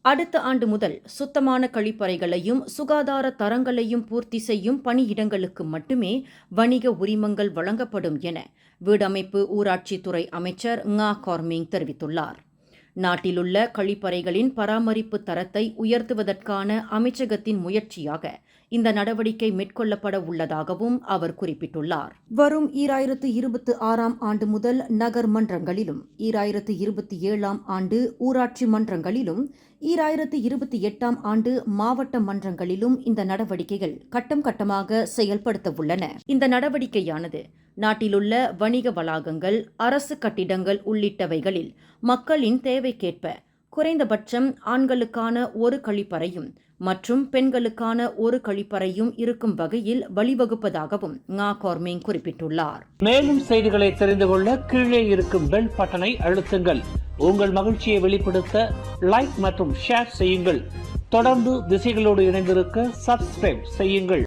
அடுத்த ஆண்டு முதல் சுத்தமான கழிப்பறைகளையும் சுகாதார தரங்களையும் பூர்த்தி செய்யும் பணியிடங்களுக்கு மட்டுமே வணிக உரிமங்கள் வழங்கப்படும் என வீடமைப்பு ஊராட்சித்துறை அமைச்சர் ngா கார்மிங் தெரிவித்துள்ளார். நாட்டிலுள்ள கழிப்பறைகளின் பராமரிப்பு தரத்தை உயர்த்துவதற்கான அமைச்சகத்தின் முயற்சியாக இந்த நடவடிக்கை மேற்கொள்ளப்பட உள்ளதாகவும் அவர் குறிப்பிட்டுள்ளார். வரும் 2026 ஆண்டு முதல் நகர் மன்றங்களிலும் 2027 ஆண்டு ஊராட்சி மன்றங்களிலும் 2028 ஆண்டு மாவட்ட மன்றங்களிலும் இந்த நடவடிக்கைகள் கட்டம் கட்டமாக செயல்படுத்த உள்ளன. இந்த நடவடிக்கையானது நாட்டிலுள்ள வணிக வளாகங்கள், அரசு கட்டிடங்கள் உள்ளிட்டவைகளில் மக்களின் தேவைக்கேற்ப குறைந்தபட்சம் ஆண்களுக்கான ஒரு கழிப்பறையும் மற்றும் பெண்களுக்கான ஒரு கழிப்பறையும் இருக்கும் வகையில் வழிவகுப்பதாகவும் ngா கார்மிங் குறிப்பிட்டுள்ளார். மேலும் செய்திகளை தெரிந்து கொள்ள கீழே இருக்கும் பெல் பட்டனை அழுத்துங்கள். உங்கள் மகிழ்ச்சியை வெளிப்படுத்த லைக் மற்றும் ஷேர் செய்யுங்கள். தொடர்ந்து திசைகளோடு இணைந்திருக்க சப்ஸ்கிரைப் செய்யுங்கள்.